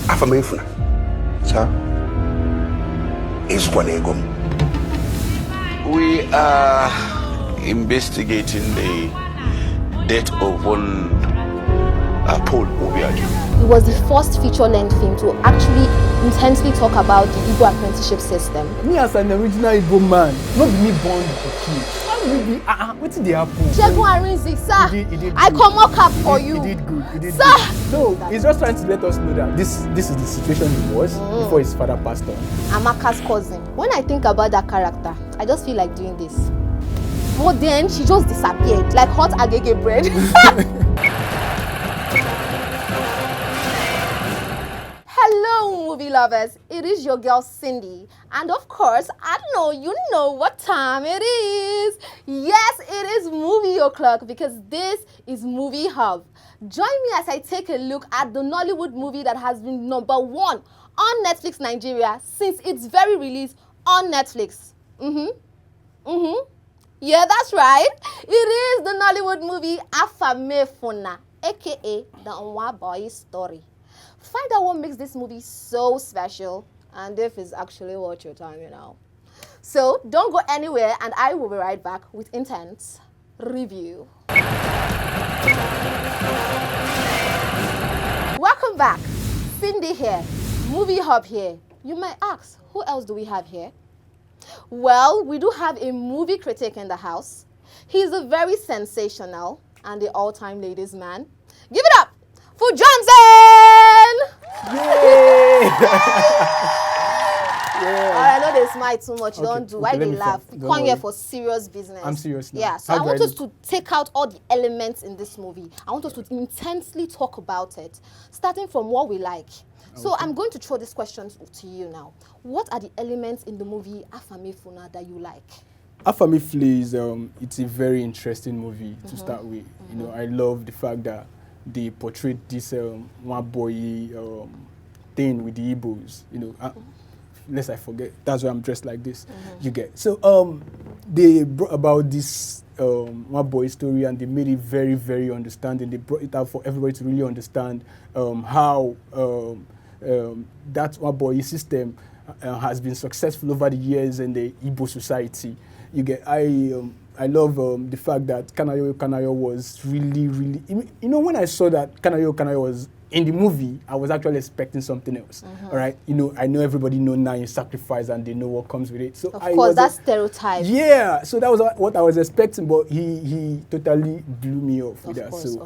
Afamefuna. Sir? We are investigating the death of one Paul Obiagi. It was the first feature-length film to actually intensely talk about the Igbo apprenticeship system. Me as an original Igbo man, not me born to kill. How will be? What did they happen? Shegun Arinze, sir. He did I come mock up for you. He did good. He did sir. Good. No, he's just trying to let us know that this is the situation he was before his father passed on. Amaka's cousin. When I think about that character, I just feel like doing this. But then she just disappeared like hot agege bread. Hello, movie lovers. It is your girl Cindy, and of course, I know you know what time it is. Yes, it is Movie O'Clock because this is Movie Hub. Join me as I take a look at the Nollywood movie that has been #1 on Netflix Nigeria since its very release on Netflix. Yeah, that's right. It is the Nollywood movie Afamefuna, aka the Nwa Boy story. Find out what makes this movie so special and if it's actually worth your time, you know. So don't go anywhere and I will be right back with intense review. Welcome back. Cindy here, Movie Hub here. You might ask, who else do we have here? Well, we do have a movie critic in the house. He's a very sensational and the all-time ladies man. Give it up for Johnson! Yay! Yeah. I know they smile too much. Okay. Don't do. Why they laugh? Come here for serious business. I'm serious now. Yeah. So I want us to take out all the elements in this movie. I want us to intensely talk about it, starting from what we like. So I'm going to throw this question to you now. What are the elements in the movie Afamefuna that you like? Afamefuna is it's a very interesting movie to start with. You know, I love the fact that they portrayed this one boy thing with the Igbos. You know, unless I forget, that's why I'm dressed like this. You get so they brought about this one boy story and they made it very, very understanding. They brought it out for everybody to really understand how that one boy system has been successful over the years in the Igbo society. You get I love the fact that Kanayo was really, really. You know, when I saw that Kanayo was in the movie, I was actually expecting something else. All right, you know, I know everybody know now you sacrifice and they know what comes with it. So of course, that's stereotype. Yeah, so that was what I was expecting, but he totally blew me off with that. So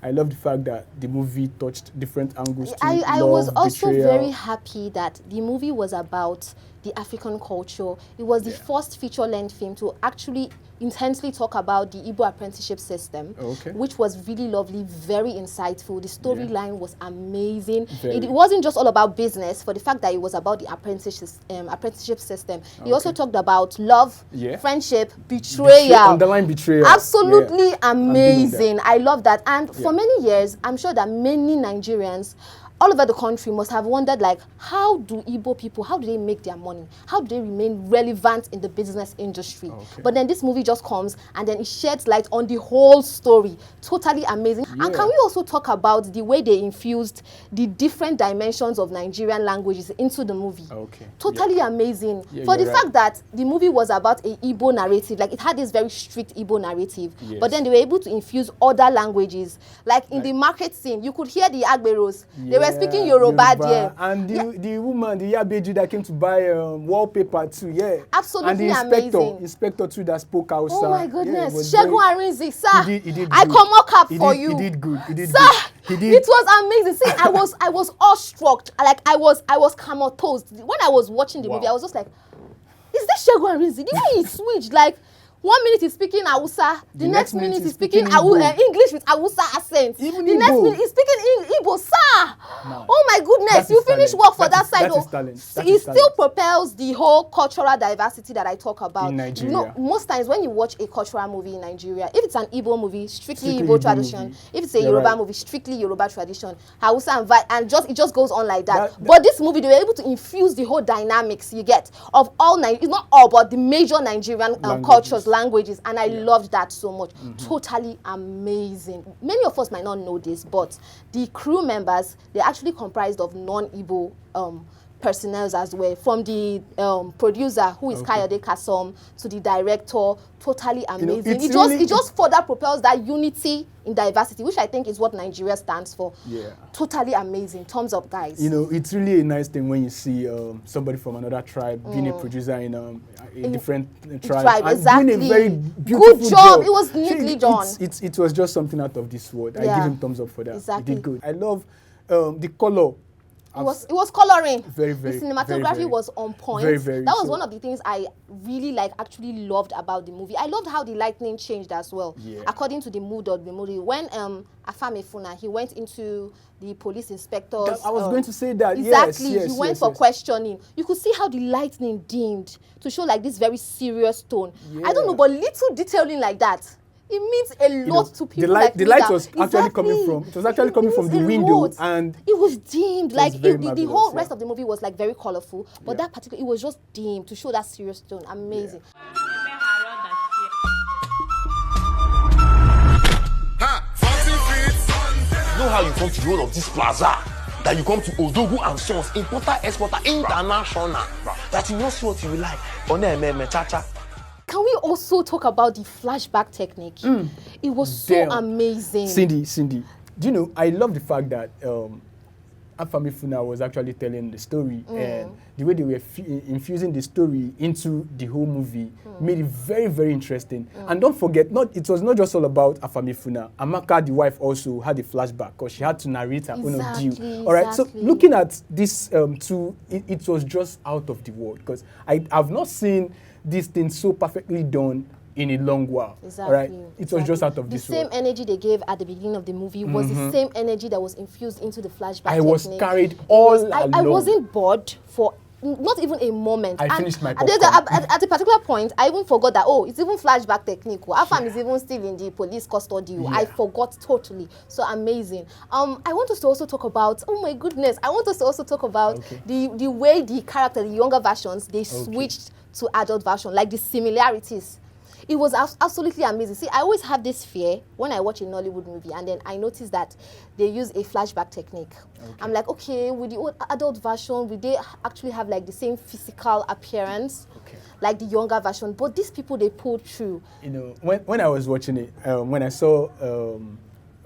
I love the fact that the movie touched different angles. I was also very happy that the movie was about the African culture. It was the first feature-length film to actually intensely talk about the Igbo apprenticeship system, which was really lovely, very insightful. The storyline was amazing. It wasn't just all about business, for the fact that it was about the apprenticeship system. He also talked about love, friendship, betrayal. Underlying betrayal. Absolutely amazing. I love that. And for many years, I'm sure that many Nigerians all over the country must have wondered, like, how do Igbo people, how do they make their money? How do they remain relevant in the business industry? But then this movie just comes and then it sheds light on the whole story. Totally amazing. And can we also talk about the way they infused the different dimensions of Nigerian languages into the movie? Totally amazing. For the fact that the movie was about a Igbo narrative, like it had this very strict Igbo narrative, but then they were able to infuse other languages. Like in the market scene, you could hear the Agberos. They were speaking Yoruba there. And the woman, the Yabeju that came to buy wallpaper too, absolutely and the amazing. Inspector too that spoke Hausa. Oh my goodness. Shegun Arinze, sir. He did I come mock up for you. He did good. He did sir, good. He did. It was amazing. See, I was awestruck. Like I was comatose. When I was watching the movie, I was just like, is that Shegun Arinze? The way he switched, like 1 minute he's speaking Hausa, the next minute he's speaking English with Hausa accent. Even the next minute he's speaking Igbo, sir. No. Oh my goodness, you finish work for that side. It still propels the whole cultural diversity that I talk about. In Nigeria. You know, most times when you watch a cultural movie in Nigeria, if it's an Igbo movie, strictly Igbo tradition. If it's a Yoruba movie, strictly Yoruba tradition. Hausa and it just goes on like that. But this movie, they were able to infuse the whole dynamics you get of all it's not all, but the major Nigerian cultures. languages, and I loved that so much. Totally amazing. Many of us might not know this, but the crew members, they're actually comprised of non-Igbo personnel as well, from the producer, who is Kayode Kasom, to the director. Totally amazing. It just further propels that unity in diversity, which I think is what Nigeria stands for. Yeah. Totally amazing. Thumbs up, guys. It's really a nice thing when you see somebody from another tribe being a producer in a different tribe. Exactly. Doing a very beautiful good job. It was neatly done. It was just something out of this world. I give him thumbs up for that. Exactly. He did good. I love the color. It was coloring. Very, very. The cinematography was on point. Very, very. That was one of the things I really actually loved about the movie. I loved how the lighting changed as well, according to the mood of the movie. When Afamefuna, he went into the police inspectors. I was going to say that. Exactly. Yes, he went for questioning. You could see how the lightning dimmed to show like this very serious tone. I don't know, but little detailing like that, it means a lot to people. The light was actually coming from. It was actually coming from the window, and it was dimmed. The whole rest yeah. of the movie was like very colorful, but that particular, it was just dimmed to show that serious tone. Amazing. You know how you come to the whole of this plaza? That you come to Odogu and Sons, importer, exporter, international. That you know see what you like. Cha-cha. Can we also talk about the flashback technique? It was so amazing. Cindy, do you know, I love the fact that Afamefuna was actually telling the story, and the way they were infusing the story into the whole movie made it very, very interesting. And don't forget, it was not just all about Afamefuna. Amaka, the wife, also had a flashback because she had to narrate her own ordeal. All right, so looking at this it was just out of the world, because I've not seen this thing so perfectly done in a long while. Exactly. Right? It was just out of this world. The same energy they gave at the beginning of the movie was the same energy that was infused into the flashback technique. Was carried all along. I wasn't bored for not even a moment. I finished my popcorn. At a particular point, I even forgot that, it's even flashback technique. Afam is even still in the police custody. Yeah. I forgot totally. So amazing. I want us to also talk about, the way the character, the younger versions, they switched to adult version, like the similarities. It was absolutely amazing. See, I always have this fear when I watch a Nollywood movie, and then I notice that they use a flashback technique. I'm like, okay, with the old adult version, will they actually have like the same physical appearance, like the younger version? But these people, they pulled through. You know, when I was watching it, when I saw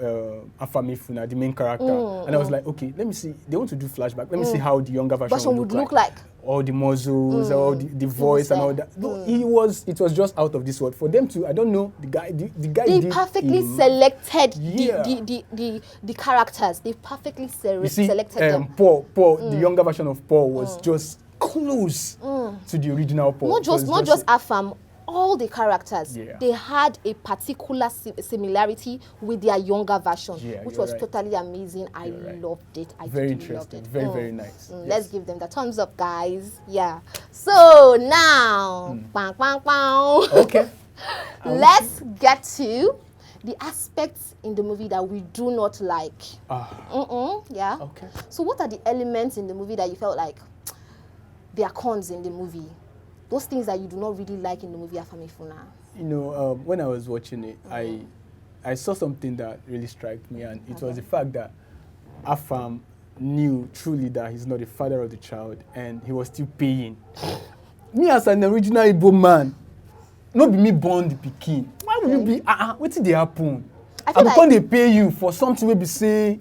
Afamefuna, the main character, and I was like, okay, let me see. They want to do flashback. Let me see how the younger version would look like. All the muscles, all the voice and all that. No, it was just out of this world. For them to, I don't know, the guy they perfectly selected the characters. They perfectly selected them. Paul, the younger version of Paul was just close to the original Paul. Not just Afam. All the characters, they had a particular similarity with their younger version, which was totally amazing. I loved it. Very interesting. Very, very nice. Let's give them the thumbs up, guys. Yeah. So now, bang, bang, bang. Okay. Let's get to the aspects in the movie that we do not like. Yeah. Okay. So what are the elements in the movie that you felt like they are cons in the movie? Those things that you do not really like in the movie Afamefuna. You know, when I was watching it, I saw something that really struck me, and it was the fact that Afam knew truly that he's not the father of the child, and he was still paying. Me as an original Igbo man, not be me born the pikin. Why would you be? What did they happen? And because they pay you for something, maybe say,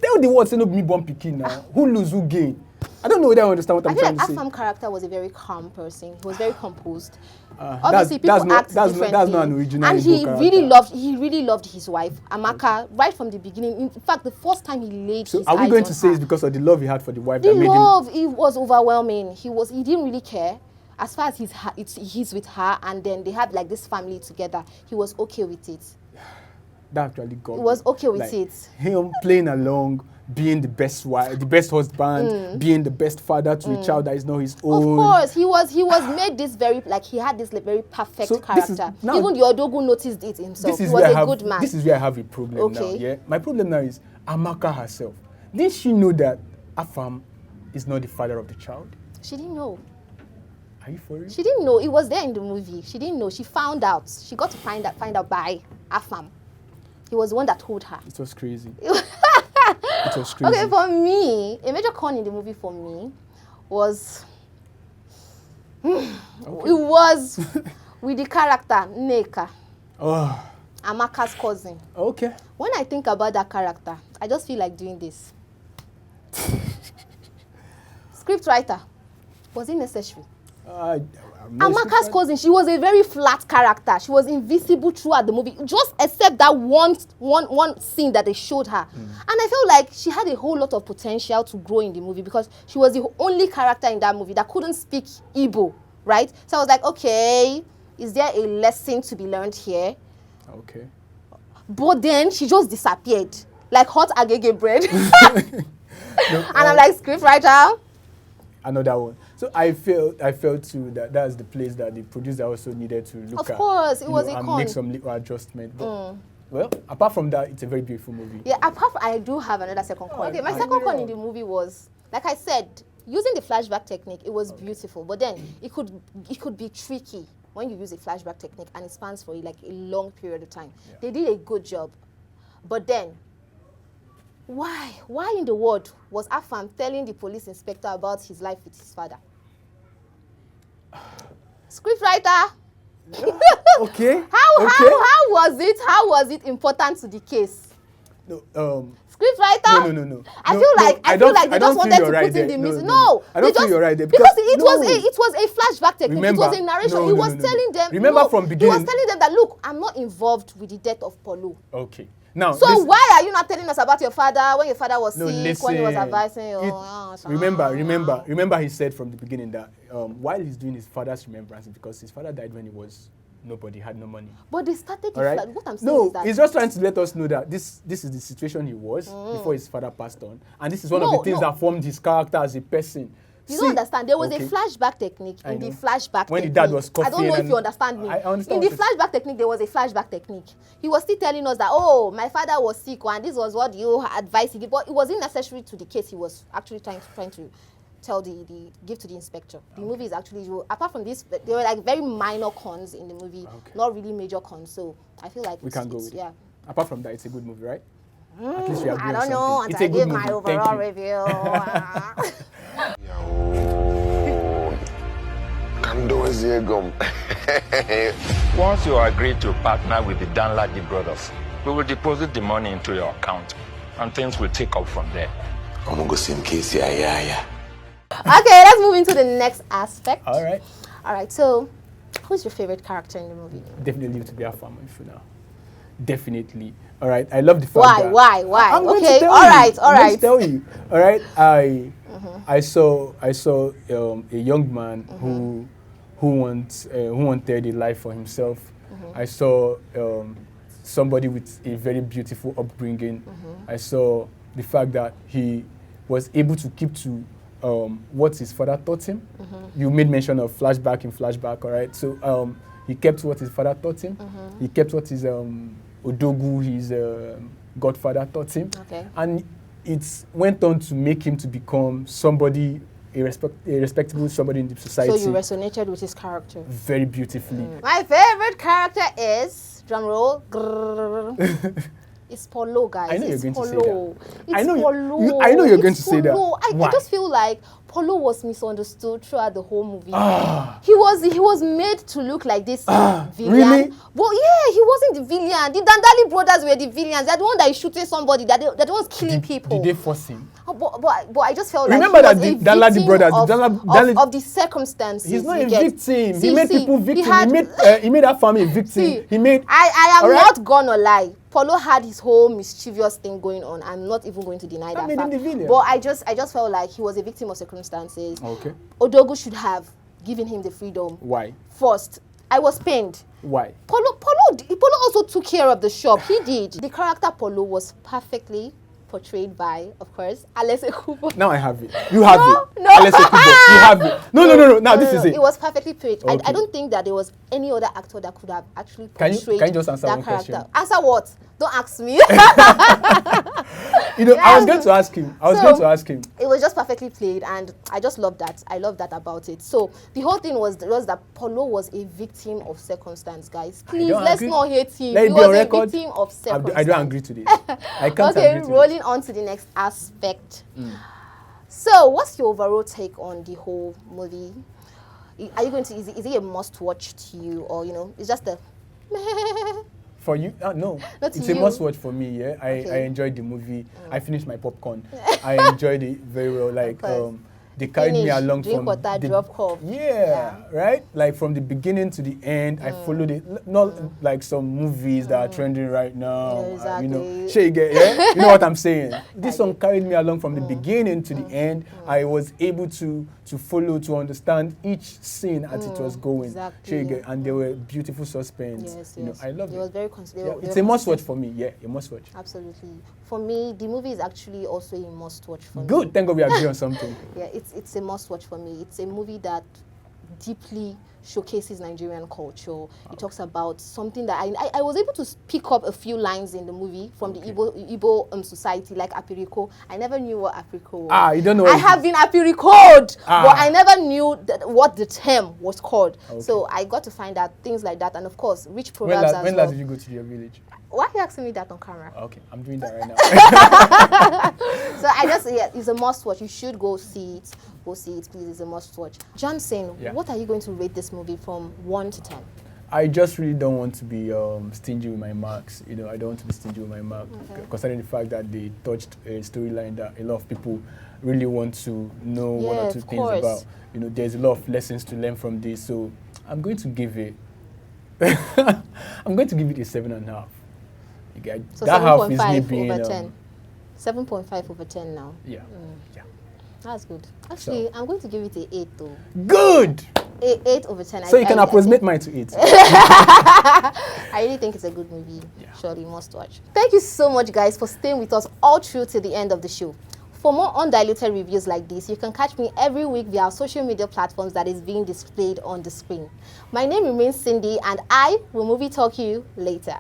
tell the world say no be me born pikin now. Who lose, who gain? I don't know whether I understand what I'm trying to say. Afam's character was a very calm person. He was very composed. Obviously, people act differently. That's not an original. And he really loved his wife, Amaka, right from the beginning. In fact, the first time he laid his eyes on her. Are we going to say it's because of the love he had for the wife that made him? It was overwhelming. He didn't really care. As far as he's with her, and then they have like this family together, he was okay with it. That actually got me. He was okay with it. Him playing along, being the best wife, the best husband, being the best father to a child that is not his own. Of course, he was made this very, like, he had this like, very perfect character. Even the Odogu noticed it himself. He was a good man. This is where I have a problem now. Yeah, my problem now is Amaka herself. Didn't she know that Afam is not the father of the child? She didn't know. Are you for real? She didn't know. It was there in the movie. She didn't know. She found out. She got to find out by Afam. He was the one that told her. It was crazy. It was crazy. Okay, for me, a major con in the movie for me was it was with the character Nneka, Amaka's cousin. Okay. When I think about that character, I just feel like doing this. Scriptwriter, was it necessary? Amaka's cousin, she was a very flat character. She was invisible throughout the movie, just except that one scene that they showed her. And I felt like she had a whole lot of potential to grow in the movie because she was the only character in that movie that couldn't speak Igbo, right? So I was like, okay, is there a lesson to be learned here? Okay. But then she just disappeared, like hot agege bread. And I'm like, scriptwriter. Another one. So I felt too that that's the place that the producer also needed to look at. Of course, it was a and con. make some little adjustment. But, well, apart from that, it's a very beautiful movie. Yeah, apart from, I do have another second con. Okay, my second con in the movie was, like I said, using the flashback technique, it was beautiful. But then it could be tricky when you use a flashback technique and it spans for like a long period of time. Yeah. They did a good job. But then, why in the world was Afam telling the police inspector about his life with his father? Scriptwriter. Okay. How was it important to the case? No. Scriptwriter. No. I feel like they just wanted to put in the music. No, I don't feel you're right there because it was a flashback technique. Remember, it was a narration. He was telling them. Remember from beginning. He was telling them that look, I'm not involved with the death of Paulo. Okay. Now, so why are you not telling us about your father when your father was sick, listen, when he was advising you? Remember he said from the beginning that while he's doing his father's remembrance, because his father died when he was nobody, had no money. But they started the right? What I'm saying is that he's just trying to let us know that this is the situation he was before his father passed on, and this is one of the things that formed his character as a person. You don't understand. There was a flashback technique in the flashback when technique. the dad was coughing. I don't know if you understand me. I understand. In the flashback technique, there was a flashback technique. He was still telling us that, oh, my father was sick and this was what you advised he did. But it wasn't necessary to the case he was actually trying to tell give to the inspector. The movie is actually, apart from this, there were like very minor cons in the movie, not really major cons. So I feel like we can go with it. Apart from that, it's a good movie, right? At least we agree I don't on know something. until I give my overall review. Once you agree to partner with the Danladi brothers, we will deposit the money into your account and things will take off from there. I'm gonna go see him case. Yeah. Okay, let's move into the next aspect. All right. So, who's your favorite character in the movie? Definitely to be Afamefuna. Definitely. All right. I love the fact Why? I'm going okay. to tell all you. right. I'm going to tell you. All right. I saw a young man who wanted a life for himself. I saw somebody with a very beautiful upbringing. I saw the fact that he was able to keep to what his father taught him. You made mention of flashback, all right? So he kept what his father taught him. He kept what his Odogu, his godfather, taught him. Okay. And it went on to make him to become somebody, a respectable somebody in the society. So you resonated with his character? Very beautifully. My favorite character is, drum roll, it's Paulo, guys. I know you're going to say that. Paulo. I know you're going to say that. I just feel like Paulo was misunderstood throughout the whole movie. He was made to look like this villain. Really? But yeah, he wasn't the villain. The Dandali brothers were the villains. They're the one that is shooting somebody. They're the ones killing people. Did they force him? But I just felt Remember like that the Dandali brothers, of the circumstances. He's not a victim. He made people victims. He made that family a victim. I am not gonna lie. Paulo had his whole mischievous thing going on. I'm not even going to deny that fact. But I just felt like he was a victim of circumstances. Okay. Odogu should have given him the freedom. Why? First, I was pained. Why? Paulo also took care of the shop. He did. The character Paulo was perfectly portrayed by, of course, Alese Kubo. Now I have it. You have it. No. Alese Kubo. You have it. No. Now this is it. It was perfectly portrayed. Okay. I don't think that there was any other actor that could have actually Can portrayed you just answer that one character. question? Answer what? Don't ask me. You know, I was going to ask him. It was just perfectly played, and I just love that. I love that about it. So the whole thing was that Paulo was a victim of circumstance, guys. Please, let's not hate him. He was a victim of circumstance. I don't agree to this. I can't agree to this. Rolling on to the next aspect. So, what's your overall take on the whole movie? Are you going to? Is it a must-watch to you, or it's just a? For you? No. It's a must-watch for me. Yeah, I enjoyed the movie. I finished my popcorn. I enjoyed it very well. Like they carried me along drink water, drop cough. Yeah, right. Like from the beginning to the end, I followed it. Not like some movies that are trending right now. Exactly. You know what I'm saying. This one carried me along from the beginning to the end. I was able to follow, to understand each scene as it was going. Exactly. And there were beautiful suspense. Yes. I loved it. It was very it's a must-watch for me. Yeah, a must-watch. Absolutely. For me, the movie is actually also a must-watch for me. Good. Thank God we agree on something. Yeah, it's a must-watch for me. It's a movie that deeply showcases Nigerian culture. It talks about something that I was able to pick up a few lines in the movie from the Igbo society, like Apiriko. I never knew what Apiriko was. You don't know. I have been Apirikoed, but I never knew what the term was called. So I got to find out things like that, and of course, rich proverbs When last did you go to your village? Why are you asking me that on camera? Okay, I'm doing that right now. So it's a must-watch. You should go see it. Go see it, please. It's a must-watch. Johnson, what are you going to rate this movie from 1 to 10? I just really don't want to be stingy with my marks. I don't want to be stingy with my marks, considering the fact that they touched a storyline that a lot of people really want to know one or two things about. There's a lot of lessons to learn from this. So I'm going to give it. I'm going to give it a 7.5. So that 7.5 over 10. 7.5 over 10 now. Yeah. That's good. Actually, I'm going to give it an 8 though. Good! 8 over 10. So you can approximate mine to 8. I really think it's a good movie. Surely must watch. Thank you so much, guys, for staying with us all through to the end of the show. For more undiluted reviews like this, you can catch me every week via our social media platforms that is being displayed on the screen. My name remains Cindy, and I will movie talk you later.